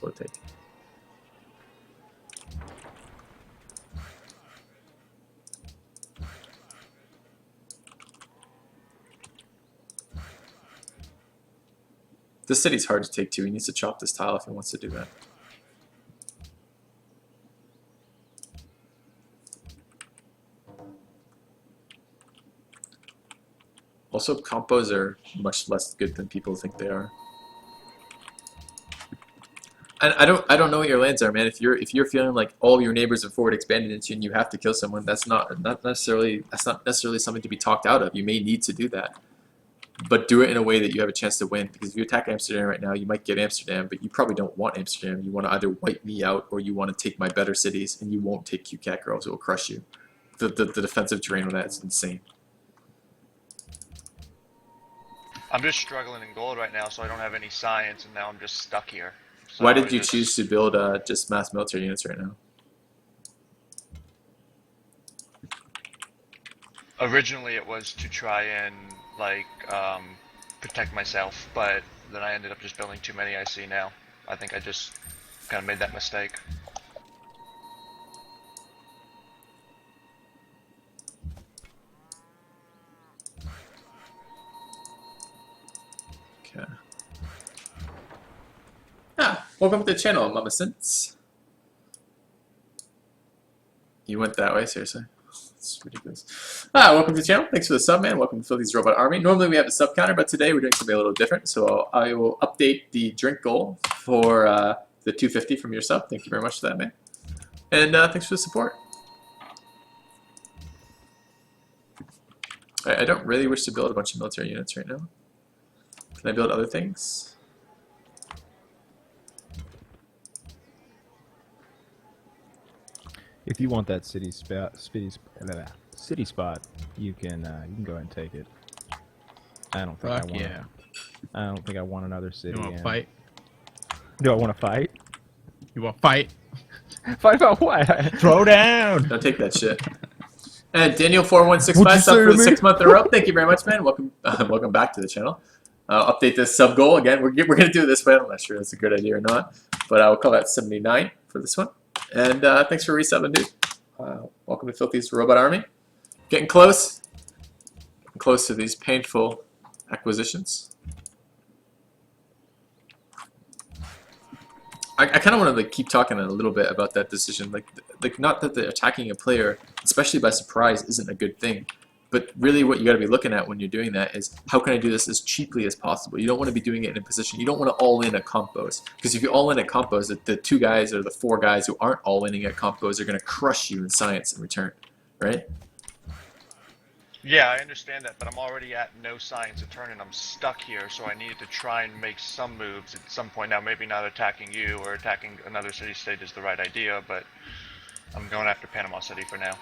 impossible to take. This city's hard to take too. He needs to chop this tile if he wants to do that. Also, compos are much less good than people think they are. And I don't know what your lands are, man. If you're feeling like all your neighbors are forward expanded into you and you have to kill someone, that's not necessarily something to be talked out of. You may need to do that, but do it in a way that you have a chance to win. Because if you attack Amsterdam right now, you might get Amsterdam, but you probably don't want Amsterdam. You want to either wipe me out or you want to take my better cities, and you won't take QCAC or else it will crush you. The defensive terrain on that is insane. I'm just struggling in gold right now, so I don't have any science, and now I'm just stuck here. So why did you choose to build just mass military units right now? Originally, it was to try and like protect myself, but then I ended up just building too many. I see now. I think I just kind of made that mistake. Okay. Ah, welcome to the channel, Mama Sense. You went that way, seriously? It's ridiculous. Ah, welcome to the channel. Thanks for the sub, man. Welcome to Filthy's Robot Army. Normally we have a sub counter, but today we're doing something a little different. So I will update the drink goal for the 250 from your sub. Thank you very much for that, man. And thanks for the support. I don't really wish to build a bunch of military units right now. Can I build other things? If you want that city spot, you can go ahead and take it. I don't think I want. Yeah. I don't think I want another city. You want to fight? Do I want to fight? You want to fight? Fight about what? Throw down! Don't take that shit. And Daniel4165 sub for the 6th month in a row. Thank you very much, man. Welcome, welcome back to the channel. Update this sub goal again. We're gonna do it this way. I'm not sure that's a good idea or not, but I will call that 79 for this one. And thanks for resubbing, dude. Welcome to Filthy's Robot Army. Getting close. Getting close to these painful acquisitions. I kind of want to like keep talking a little bit about that decision. Like not that the attacking a player, especially by surprise, isn't a good thing. But really what you got to be looking at when you're doing that is how can I do this as cheaply as possible? You don't want to be doing it in a position, you don't want to all in at compos. Because if you all in at compos, the 2 guys or the 4 guys who aren't all inning at compos are going to crush you in science in return, right? Yeah, I understand that, but I'm already at no science a turn and I'm stuck here, so I needed to try and make some moves at some point. Now, maybe not attacking you or attacking another city-state is the right idea, but I'm going after Panama City for now.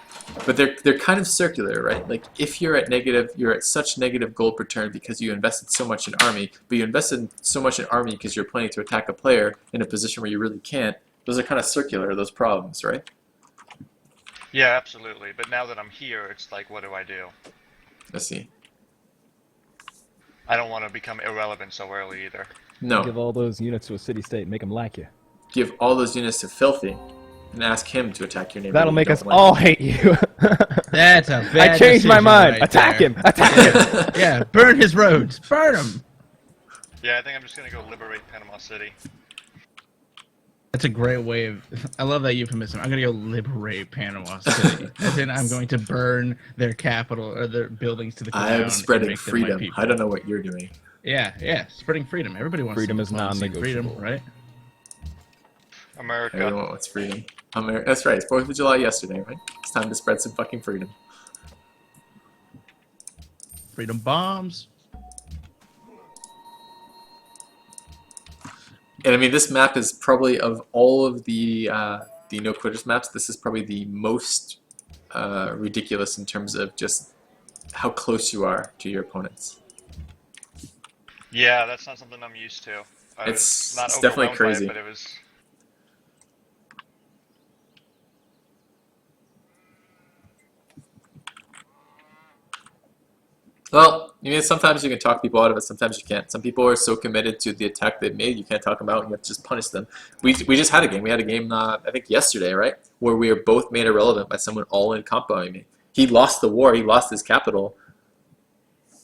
But they're kind of circular, right? Like if you're at negative, you're at such negative gold per turn because you invested so much in army, but you invested so much in army because you're planning to attack a player in a position where you really can't. Those are kind of circular, those problems, right? Yeah, absolutely. But now that I'm here, it's like, what do I do? Let's see. I don't want to become irrelevant so early either. No. Give all those units to a city-state, make them like you. Give all those units to Filthy and ask him to attack your neighbor. That'll make us all hate you. That's a bad I changed my decision mind. right Attack there. him! Attack him! Yeah, burn his roads. Burn them. Yeah, I think I'm just going to go liberate Panama City. That's a great way of... I love that euphemism. I'm going to go liberate Panama City. As in, I'm going to burn their capital, or their buildings to the ground. I'm spreading and make them my freedom. people. I don't know what you're doing. Yeah, spreading freedom. Everybody wants Freedom to is want to see non-negotiable. freedom, right? America. Everyone wants freedom. That's right. It's 4th of July yesterday, right? It's time to spread some fucking freedom. Freedom bombs. And I mean, this map is probably, of all of the no quitters maps, this is probably the most ridiculous in terms of just how close you are to your opponents. Yeah, that's not something I'm used to. It's not definitely overwhelmed by it, crazy. but it was... Well, I mean, sometimes you can talk people out of it, sometimes you can't. Some people are so committed to the attack they've made, you can't talk them out, and you have to just punish them. We just had a game. We had a game, I think yesterday, right? Where we were both made irrelevant by someone all-in comboing me. He lost the war, he lost his capital,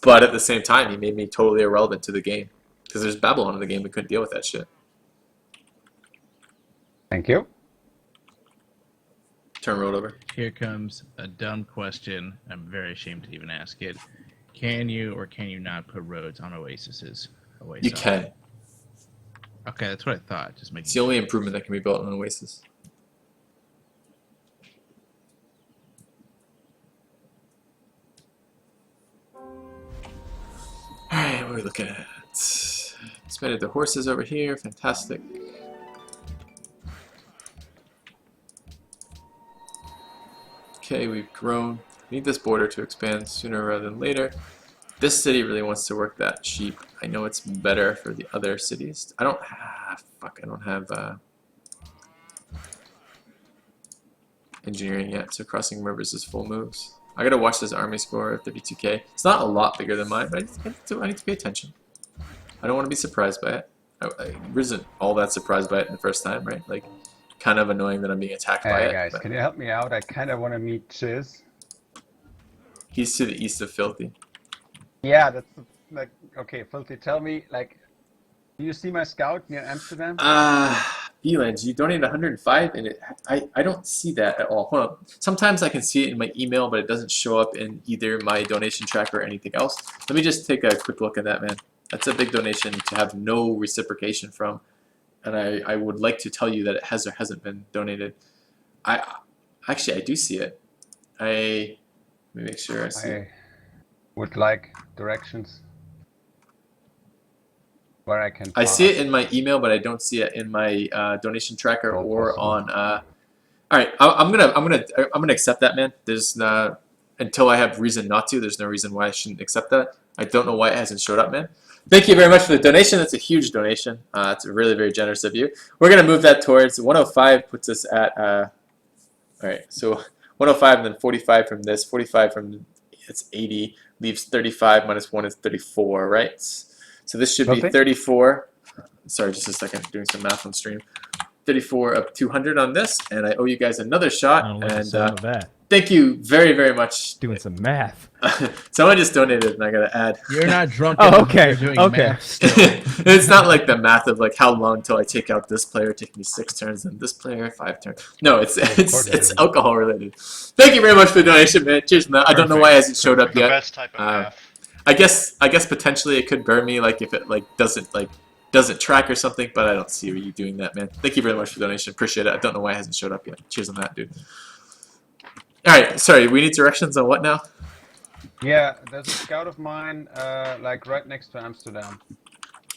but at the same time, he made me totally irrelevant to the game. Because there's Babylon in the game, we couldn't deal with that shit. Thank you. Turn road over. Here comes a dumb question. I'm very ashamed to even ask it. Can you or can you not put roads on oases? You can. Okay, that's what I thought. Just making It's the only improvement that can be built on Oasis. Alright, what are we looking at? Expanded the horses over here. Fantastic. Okay, we've grown. We need this border to expand sooner rather than later. This city really wants to work that cheap. I know it's better for the other cities. I don't have... Fuck, I don't have engineering yet, so crossing rivers is full moves. I gotta watch this army score, 32k. It's not a lot bigger than mine, but I need to pay attention. I don't want to be surprised by it. I wasn't all that surprised by it in the first time, right? Like, kind of annoying that I'm being attacked by Hey it. guys, But can you help me out? I kind of want to meet Chiz. he's to the east of Filthy. Yeah, that's like, okay, Filthy, tell me, like, do you see my scout near Amsterdam? Beelands, you donated 105 and I don't see that at all. Hold on. Sometimes I can see it in my email, but it doesn't show up in either my donation tracker or anything else. Let me just take a quick look at that, man. That's a big donation to have no reciprocation from. And I would like to tell you that it has or hasn't been donated. Actually, I do see it. Let me make sure I see it. I would like directions where I can. I see it in my email, but I don't see it in my donation tracker Oh, or possible. on. All right, I'm gonna accept that, man. There's until I have reason not to. There's no reason why I shouldn't accept that. I don't know why it hasn't showed up, man. Thank you very much for the donation. That's a huge donation. It's really very generous of you. We're gonna move that towards 105. Puts us at all right. So 105 and then 45 from this. 45 from it's 80 leaves 35 minus 1 is 34, right? So this should be Okay. 34. Sorry, just a second. Doing some math on stream. 34 of 200 on this, and I owe you guys another shot. I don't like the And sound of that. thank you very, very much. Doing some math. Someone just donated, and I gotta add. You're not drunk. Oh, enough okay, if you're doing okay. math still. It's not like the math of like how long till I take out this player. Taking me 6 turns, and this player 5 turns. No, it's course it it's isn't. alcohol related. Thank you very much for the donation, man. Cheers, man. I don't know why it hasn't showed up The yet. best type of math. I guess potentially it could burn me like if it doesn't track or something, but I don't see you doing that, man. Thank you very much for the donation. Appreciate it. I don't know why it hasn't showed up yet. Cheers on that, dude. All right, sorry. We need directions on what now? Yeah, there's a scout of mine, like right next to Amsterdam.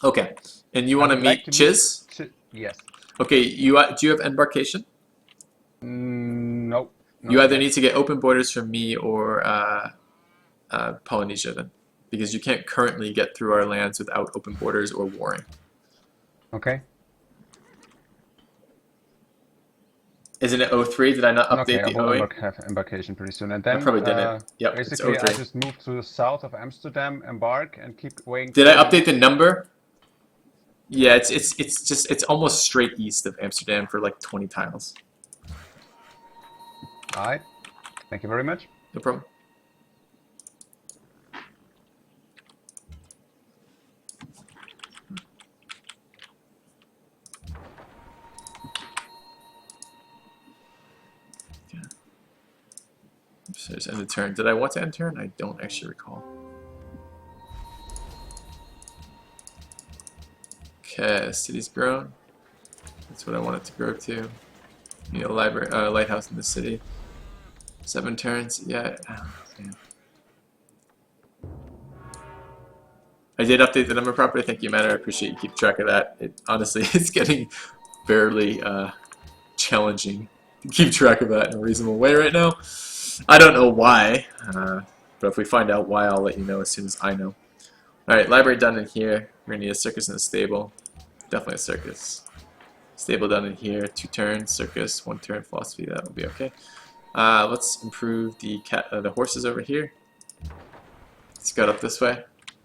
Okay, and you want to would like meet to Chiz? Yes. Okay, do you have embarkation? Nope. You either need to get open borders from me or Polynesia then, because you can't currently get through our lands without open borders or warring. Okay. Isn't it 03? Did I not update Okay, the I will 08? have embarkation pretty soon, and then probably didn't. Yep, it's basically, I 03. just moved to the south of Amsterdam, embark, and keep weighing. Did I update the number? Yeah, it's almost straight east of Amsterdam for like 20 tiles. All right. Thank you very much. No problem. Yeah. So just end the turn. Did I want to end turn? I don't actually recall. Okay, city's grown. That's what I want it to grow to. Need a library, lighthouse in the city. 7 turns. Yeah. Oh, man. I did update the number properly. Thank you, Matter. I appreciate you keep track of that. It honestly, it's getting fairly challenging to keep track of that in a reasonable way right now. I don't know why, but if we find out why, I'll let you know as soon as I know. All right, library done in here. We're gonna need a circus and a stable. Definitely a circus. Stable done in here. 2 turns. Circus. 1 turn. Philosophy. That will be okay. Let's improve the horses over here. Let's go up this way.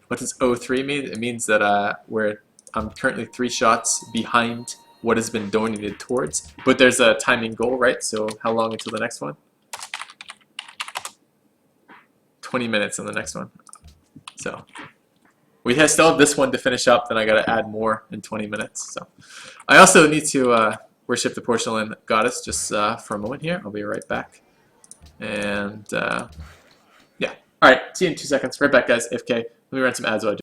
What does O3 mean? It means that I'm currently 3 shots behind what has been donated towards. But there's a timing goal, right? So how long until the next one? 20 minutes on the next one. So we still have this one to finish up, then I gotta add more in 20 minutes. So I also need to worship the porcelain goddess just for a moment here. I'll be right back. And yeah. Alright, see you in 2 seconds. Right back, guys. FK. Let me run some ads while I do.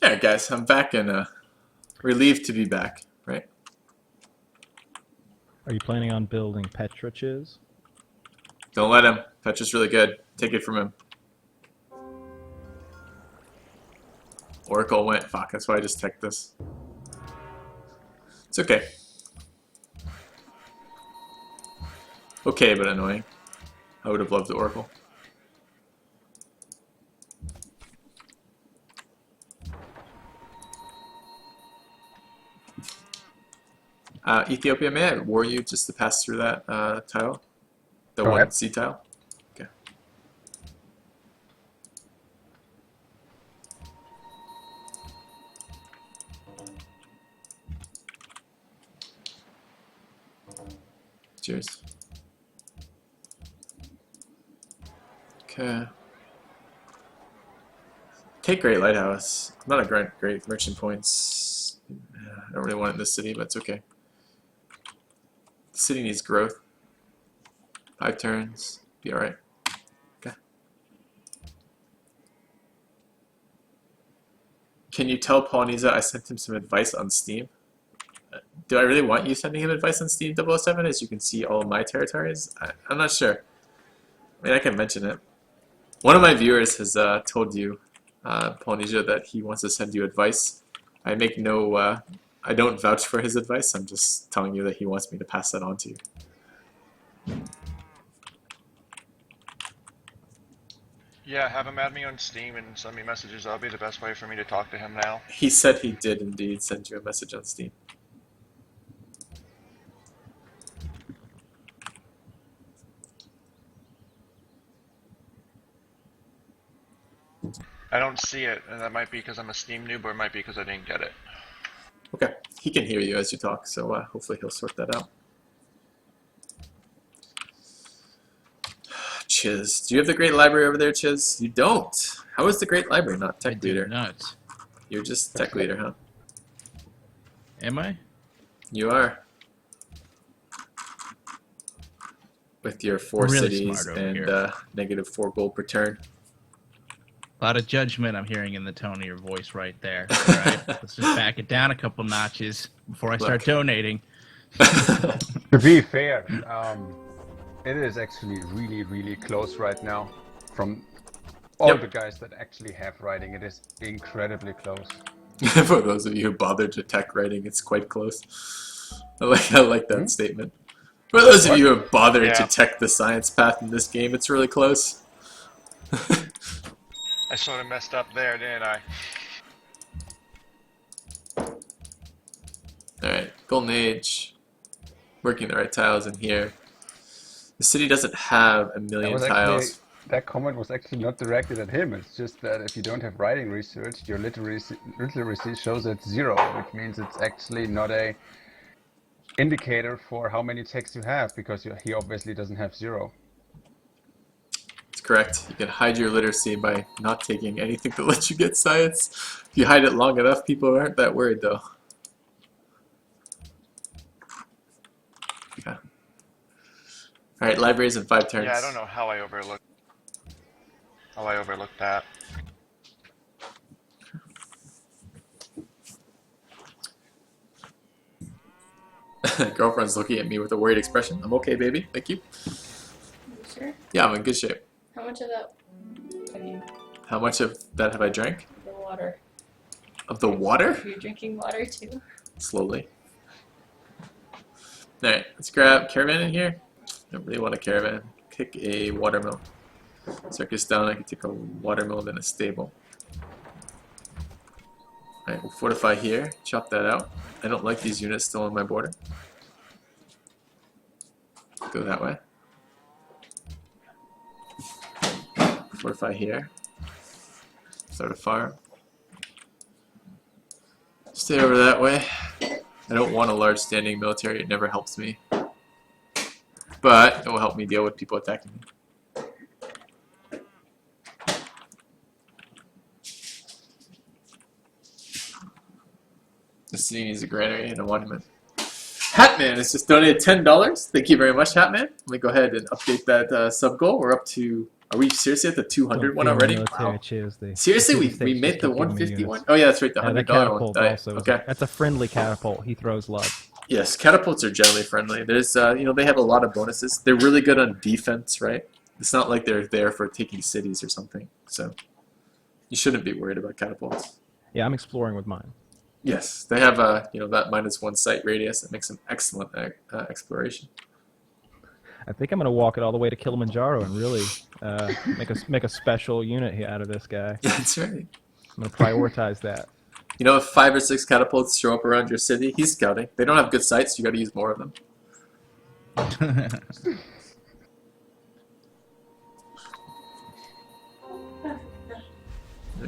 Alright, guys. I'm back and relieved to be back, right? Are you planning on building Petra, Chiz? Don't let him. Petra's really good. Take it from him. Oracle went. Fuck, that's why I just teched this. It's okay. Okay, but annoying. I would have loved the Oracle. Ethiopia, may I warn you just to pass through that tile? The Go one ahead. C tile? Okay. Cheers. Okay. Take Great Lighthouse. Not a great merchant points. I don't really want it in this city, but it's okay. The city needs growth. 5 turns. Be alright. Okay. Can you tell Polynesia I sent him some advice on Steam? Do I really want you sending him advice on Steam 007 as you can see all of my territories? I'm not sure. I mean, I can mention it. One of my viewers has told you, Polynesia, that he wants to send you advice. I make no... I don't vouch for his advice. I'm just telling you that he wants me to pass that on to you. Yeah, have him add me on Steam and send me messages. That'll be the best way for me to talk to him now. He said he did indeed send you a message on Steam. I don't see it, and that might be because I'm a Steam noob, or it might be because I didn't get it. Okay, he can hear you as you talk, so hopefully he'll sort that out. Chiz, do you have the Great Library over there, Chiz? You don't. How is the Great Library not I tech do leader? not. You're just tech leader, huh? Am I? You are. With your 4 Really cities smart over and here. negative 4 gold per turn. A lot of judgment I'm hearing in the tone of your voice right there. All right, let's just back it down a couple notches before I start donating. To be fair, it is actually really, really close right now. From all Yep. the guys that actually have writing, it is incredibly close. For those of you who bothered to tech writing, it's quite close. I like that statement. For those of you who have bothered Yeah. to tech the science path in this game, it's really close. I sort of messed up there, didn't I? Alright, Golden Age. Working the right tiles in here. The city doesn't have a million tiles. That comment was actually not directed at him. It's just that if you don't have writing research, your literacy shows at 0, which means it's actually not a indicator for how many texts you have, because he obviously doesn't have 0. It's correct. You can hide your literacy by not taking anything that lets you get science. If you hide it long enough, people aren't that worried though. Okay. Alright, libraries in 5 turns. Yeah, I don't know how I overlooked that. Girlfriend's looking at me with a worried expression. I'm okay, baby. Thank you. You sure? Yeah, I'm in good shape. How much of that have you? How much of that have I drank? The water. Of the water? You're drinking water too? Slowly. Alright, let's grab caravan in here. Don't really want a caravan. Kick a watermill. Circus down, I can take a watermill and a stable. Alright, we'll fortify here. Chop that out. I don't like these units still on my border. Go that way. Fortify here. Start a farm. Stay over that way. I don't want a large standing military, it never helps me. But it will help me deal with people attacking me. The city needs a granary and a monument. Hatman has just donated $10. Thank you very much, Hatman. Let me go ahead and update that sub goal. We're up to. Are we seriously at the 200 one already? Wow. Seriously, we made the 151. Oh yeah, that's right, the $100 one. Okay. That's a friendly catapult. He throws love. Yes, catapults are generally friendly. There's, they have a lot of bonuses. They're really good on defense, right? It's not like they're there for taking cities or something. So you shouldn't be worried about catapults. Yeah, I'm exploring with mine. Yes, they have that -1 sight radius that makes an excellent exploration. I think I'm gonna walk it all the way to Kilimanjaro and really make a special unit here out of this guy. That's right. I'm gonna prioritize that. You know, if 5 or 6 catapults show up around your city, he's scouting. They don't have good sights, you got to use more of them.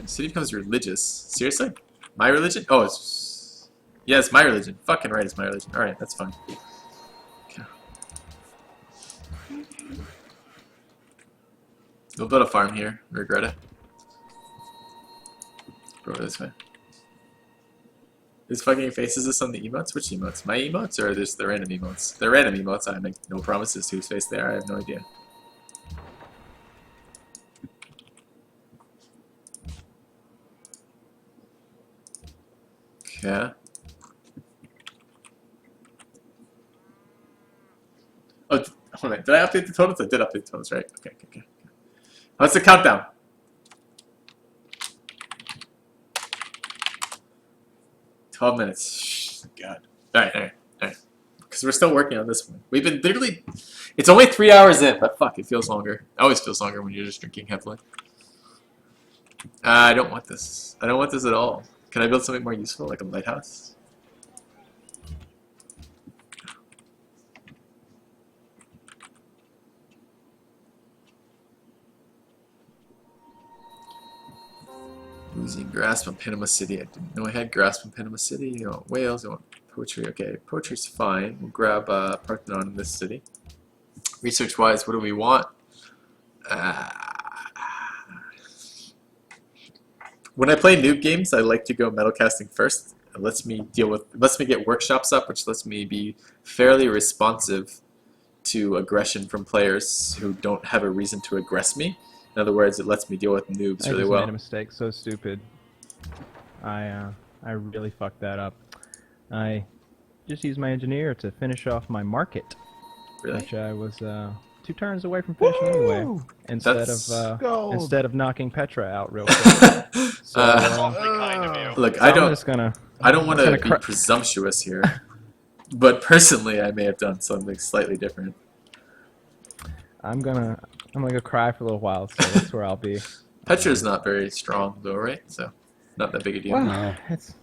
City becomes religious. Seriously? My religion? Oh, it's my religion. Fucking right, it's my religion. All right, that's fine. Okay. We'll build a farm here. Regret it. Go over this way. Is fucking faces this on the emotes? Which emotes? My emotes or just the random emotes? The random emotes, I make no promises to whose face they are. I have no idea. Okay. Oh, hold on. Did I update the totals? I did update the totals, right? Okay. What's the countdown? 12 minutes. God. Alright. Because we're still working on this one. We've been literally... It's only 3 hours in, but fuck, it feels longer. It always feels longer when you're just drinking heavily. I don't want this. I don't want this at all. Can I build something more useful, like a lighthouse? Losing grasp on Panama City. I didn't know I had grasp on Panama City. You know, Wales. I want poetry. Okay, poetry's fine. We'll grab Parthenon in this city. Research-wise, what do we want? When I play noob games, I like to go metal casting first. It lets me get workshops up, which lets me be fairly responsive to aggression from players who don't have a reason to aggress me. In other words, it lets me deal with noobs really well. I made a mistake. So stupid. I really fucked that up. I just used my engineer to finish off my market, Really? which I was 2 turns away from finishing anyway. Instead of knocking Petra out real quick. So, That's awfully kind of you. Look, so I I'm don't just gonna. want to be presumptuous here, but personally, I may have done something slightly different. I'm gonna go cry for a little while. So that's where I'll be. Petra's not very strong, though, right? So, not that big a deal. Well, it's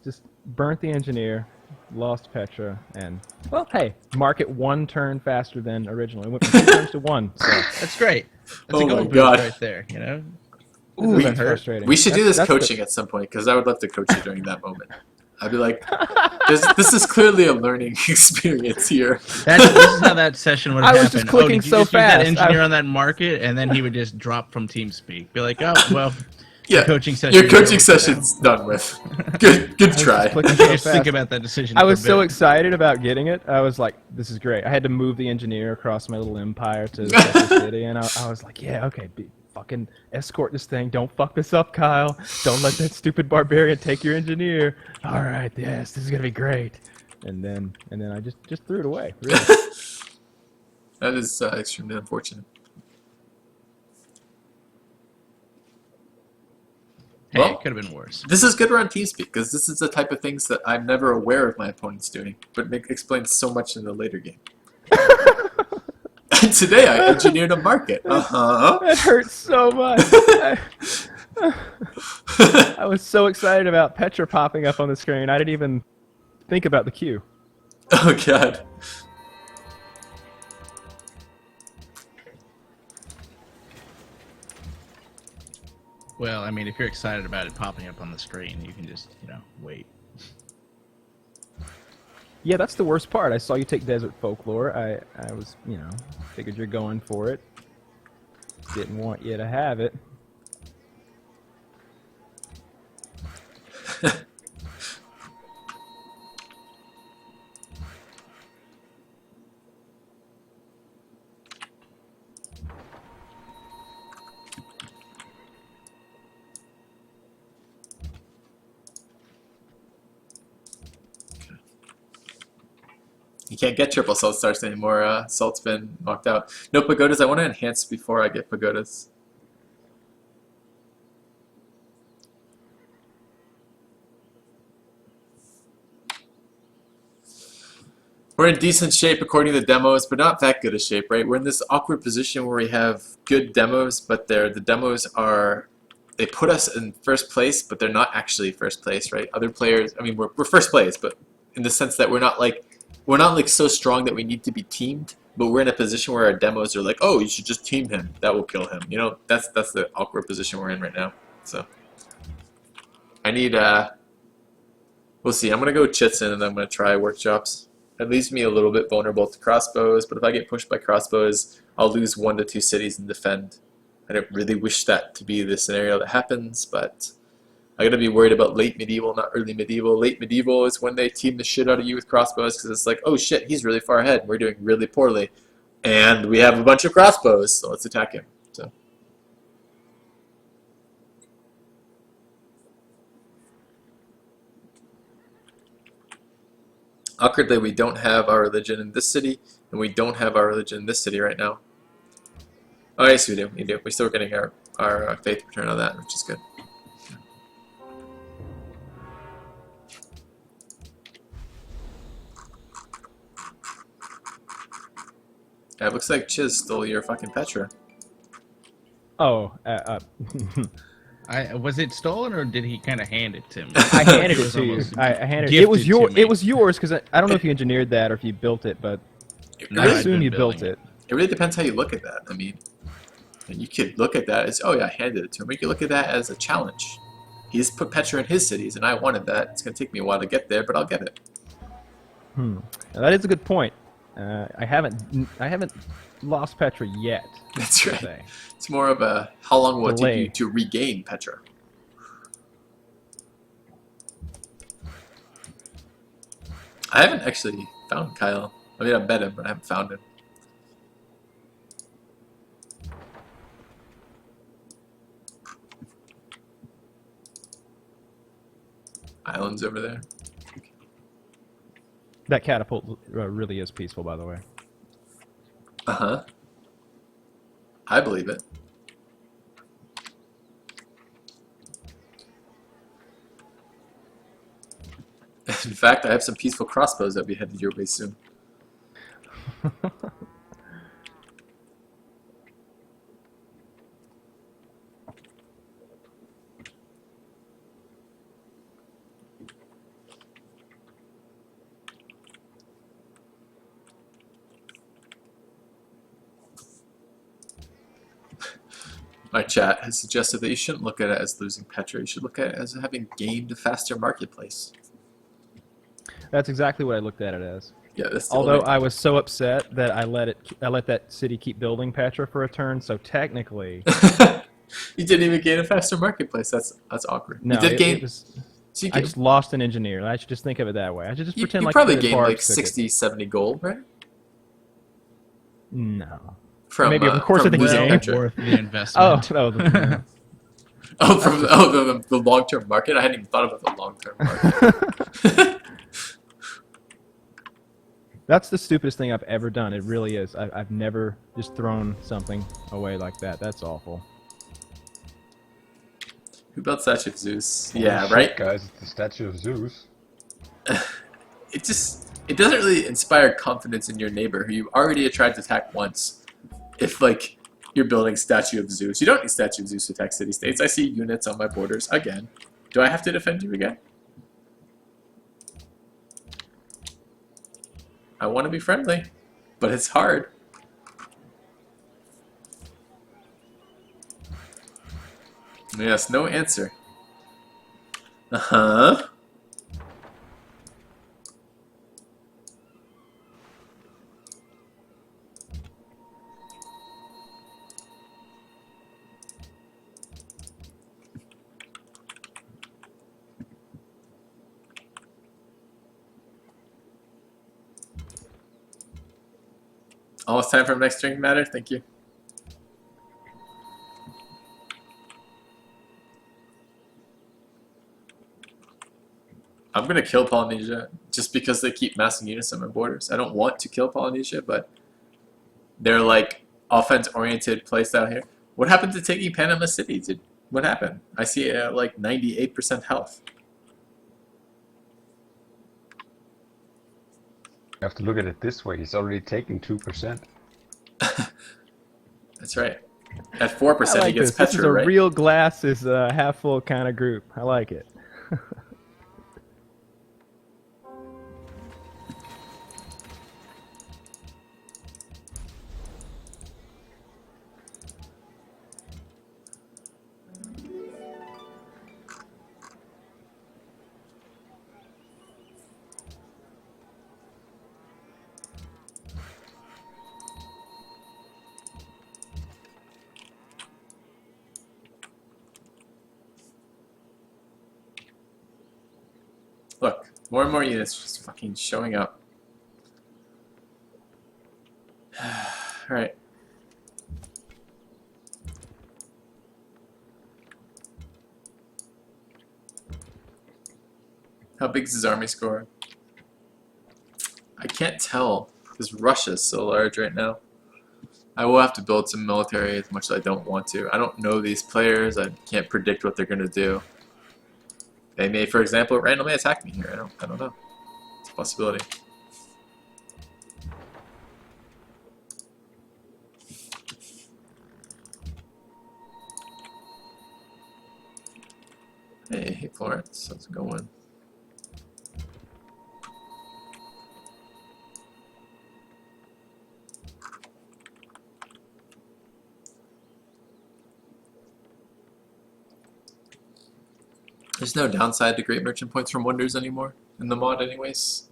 just burnt the engineer, lost Petra, and well, hey, market 1 turn faster than originally. It went from 2 turns to 1. So That's great. That's Oh a my gold boost God. right there. You know. ooh, doesn't that's hurt. frustrating. We should do this That's coaching at some point because I would love to coach you during that moment. I'd be like, this is clearly a learning experience here. This is how that session would I happen. was just clicking did you so just use that fast. engineer on that market, and then he would just drop from TeamSpeak. Be like, oh well, Yeah, coaching session your is coaching over session's done with. Good just try. clicking now. so Just think fast. about that decision. I for was a so bit. excited about getting it. I was like, this is great. I had to move the engineer across my little empire to the city, and I was like, yeah, okay, fucking escort this thing. Don't fuck this up, Kyle. Don't let that stupid barbarian take your engineer. All right, yes, this is gonna be great. And then I just threw it away. Really. That is extremely unfortunate. Hey, Well, it could have been worse. This is good around TeamSpeak because this is the type of things that I'm never aware of my opponents doing, but explains so much in the later game. And today I engineered a market. That hurts so much. I was so excited about Petra popping up on the screen. I didn't even think about the queue. Oh god. Well, I mean, if you're excited about it popping up on the screen, you can just, wait. Yeah, that's the worst part. I saw you take Desert Folklore. I was, figured you're going for it. Didn't want you to have it. You can't get triple salt starts anymore. Salt's been knocked out. No pagodas. I want to enhance before I get pagodas. We're in decent shape according to the demos, but not that good a shape, right? We're in this awkward position where we have good demos, but the demos are, they put us in first place, but they're not actually first place, right? Other players, I mean, we're first place, but in the sense that we're not like so strong that we need to be teamed, but we're in a position where our demos are like, oh, you should just team him. That will kill him. You know, that's the awkward position we're in right now. So I need, we'll see. I'm going to go Chiz in and I'm going to try workshops. It leaves me a little bit vulnerable to crossbows, but if I get pushed by crossbows, I'll lose 1 to 2 cities and defend. I don't really wish that to be the scenario that happens, but I gotta be worried about late medieval, not early medieval. Late medieval is when they team the shit out of you with crossbows because it's like, oh shit, he's really far ahead. We're doing really poorly, and we have a bunch of crossbows, so let's attack him. So. Awkwardly, we don't have our religion in this city, and we don't have our religion in this city right now. Oh, yes, we do. We do. We're still getting our faith return on that, which is good. Yeah, it looks like Chiz stole your fucking Petra. Oh, Was it stolen or did he kind of hand it to me? I handed it was to you. almost I handed gifted it was your to me. it was yours because I don't know if you engineered that or if you built it, but No, I I'd assume been you built building it. It really depends how you look at that. I mean, you could look at that as, oh yeah, I handed it to him. You could look at that as a challenge. He's put Petra in his cities, and I wanted that. It's going to take me a while to get there, but I'll get it. Now, that is a good point. I haven't lost Petra yet. That's per right. se. It's more of a, how long will it take Delay. you to regain Petra? I haven't actually found Kyle. I mean, I've met him, but I haven't found him. Islands over there. That catapult really is peaceful, by the way. Uh-huh. I believe it. In fact, I have some peaceful crossbows that will be headed your way soon. My chat has suggested that you shouldn't look at it as losing Petra. You should look at it as having gained a faster marketplace. That's exactly what I looked at it as. Yeah, that's the Although only- I was so upset that I let that city keep building Petra for a turn, so technically, You didn't even gain a faster marketplace. That's awkward. no, you did it, gain. it was. So you, I just lost an engineer. I should just think of it that way. I should just pretend you like probably the gained like Barbs took it. 60, 70 gold, right? No. From Maybe over the course from of the losing game. Petra. Worth the investment. Oh, the, Oh, from the long-term market. I hadn't even thought about the long-term market. that's the stupidest thing I've ever done. It really is. I've never just thrown something away like that. That's awful. Who built Statue of Zeus? Holy Yeah, shit, right. guys, it's the statue of Zeus. It doesn't really inspire confidence in your neighbor who you already tried to attack once. If like you're building Statue of Zeus, you don't need Statue of Zeus to attack city-states. I see units on my borders again. Do I have to defend you again? I want to be friendly, but it's hard. Yes, no answer. Uh-huh. Almost time for the next drink matter. Thank you. I'm gonna kill Polynesia just because they keep massing units on my borders. I don't want to kill Polynesia, but they're like offense-oriented place out here. What happened to taking Panama City? What happened? I see it at like 98% health. You have to look at it this way. He's already taking 2%. That's right. At 4%, I like he gets this. This is Petra, a right? real glass is half full kind of group. I like it. Look, more and more units just fucking showing up. Alright. How big is his army score? I can't tell, because Russia's so large right now. I will have to build some military as much as I don't want to. I don't know these players. I can't predict what they're going to do. They may, for example, randomly attack me here. I don't know. It's a possibility. Hey Florence, how's it going? There's no downside to Great Merchant Points from Wonders anymore in the mod anyways.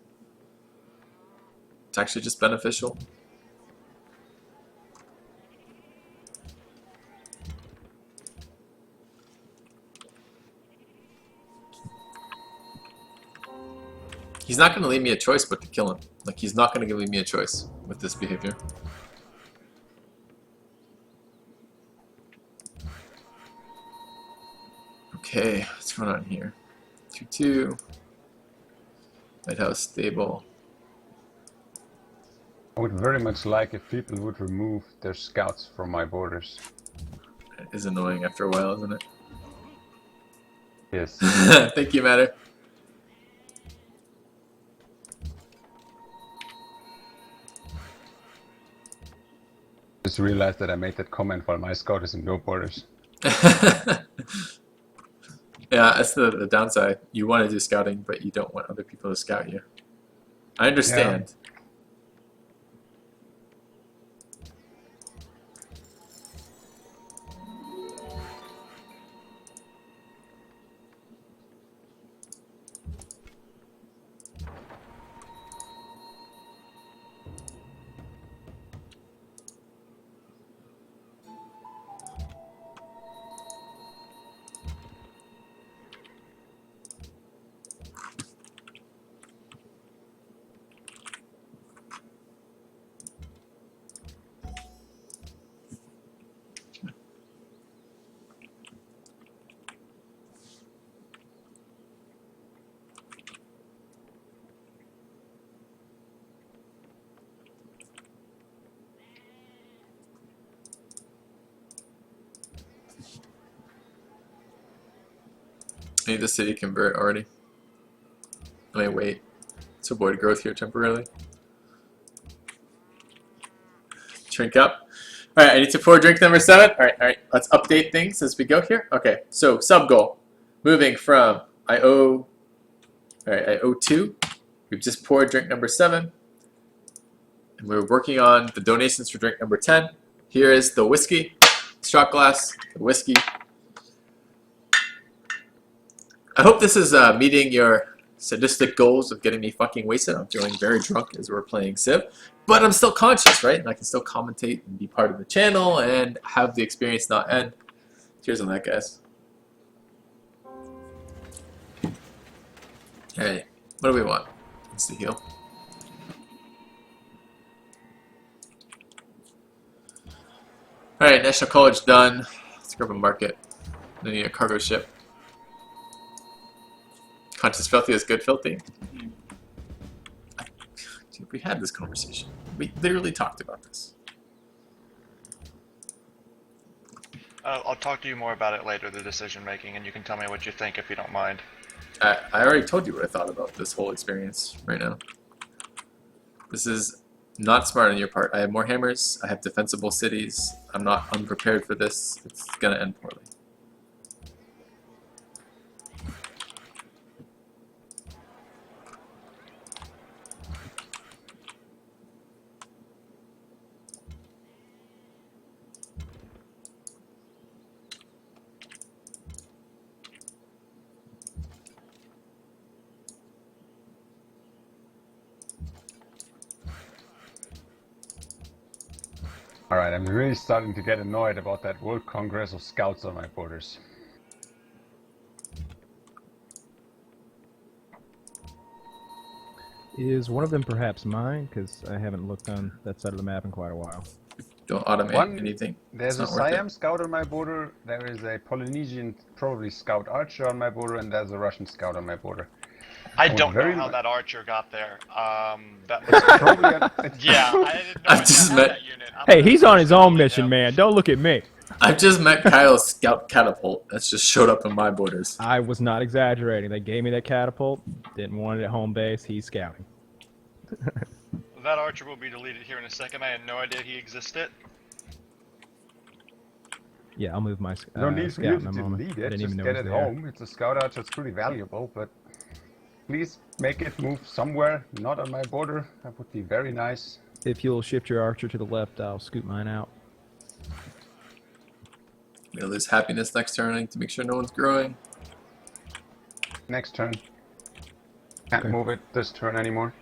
It's actually just beneficial. He's not going to leave me a choice but to kill him. Like, he's not going to give me a choice with this behavior. Okay, what's going on here? 2-2. Lighthouse stable. I would very much like if people would remove their scouts from my borders. It is annoying after a while, isn't it? Yes. Thank you, Matter. Just realized that I made that comment while my scout is in no borders. Yeah, that's the downside. You want to do scouting, but you don't want other people to scout you. I understand. I need the city convert already. Let me wait to avoid growth here temporarily. Drink up. Alright, I need to pour drink number 7. Alright, let's update things as we go here. Okay, so sub goal. Moving from I owe 2. We've just poured drink number 7. And we're working on the donations for drink number 10. Here is the whiskey, shot glass, the whiskey. I hope this is meeting your sadistic goals of getting me fucking wasted. I'm feeling very drunk as we're playing Civ. But I'm still conscious, right? And I can still commentate and be part of the channel and have the experience not end. Cheers on that, guys. Hey, what do we want? Let's see heal. Alright, National College done. Let's grab a market. I need a cargo ship. Conscious Filthy is good Filthy. Dude, we had this conversation. We literally talked about this. I'll talk to you more about it later, the decision making, and you can tell me what you think if you don't mind. I already told you what I thought about this whole experience right now. This is not smart on your part. I have more hammers. I have defensible cities. I'm not unprepared for this. It's gonna end poorly. Alright, I'm really starting to get annoyed about that World Congress of Scouts on my borders. Is one of them perhaps mine? Because I haven't looked on that side of the map in quite a while. Don't automate anything. There's a It's not worth it. Siam Scout on my border, there is a Polynesian, probably Scout Archer on my border, and there's a Russian Scout on my border. I would don't know very how mu- that archer got there. That It's was, probably a, it's yeah, I didn't know I've I just had met- that unit. I'm Hey, gonna he's on his own totally mission, know. man. Don't look at me. I've just met Kyle's scout catapult that's just showed up in my borders. I was not exaggerating. They gave me that catapult. Didn't want it at home base. He's scouting. That archer will be deleted here in a second. I had no idea he existed. Yeah, I'll move my no need for scout you in a to moment. delete I it, didn't just even know get it it was there. home. It's a Scout Archer, it's pretty valuable, but please make it move somewhere, not on my border. That would be very nice. If you'll shift your archer to the left, I'll scoot mine out. I'm gonna lose happiness next turn. I need to make sure no one's growing. Next turn. Can't Okay. move it this turn anymore.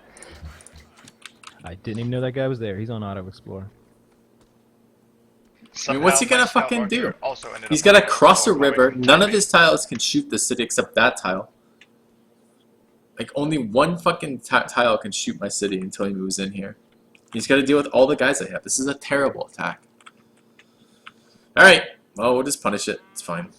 I didn't even know that guy was there. He's on auto explore. I mean, what's he Somehow gonna my scout fucking archer do? also ended He's up gotta on cross a away river. from None of Tommy. his tiles can shoot the city except that tile. Like, only one fucking tile can shoot my city until he moves in here. He's gotta deal with all the guys I have. This is a terrible attack. Alright, well, we'll just punish it. It's fine.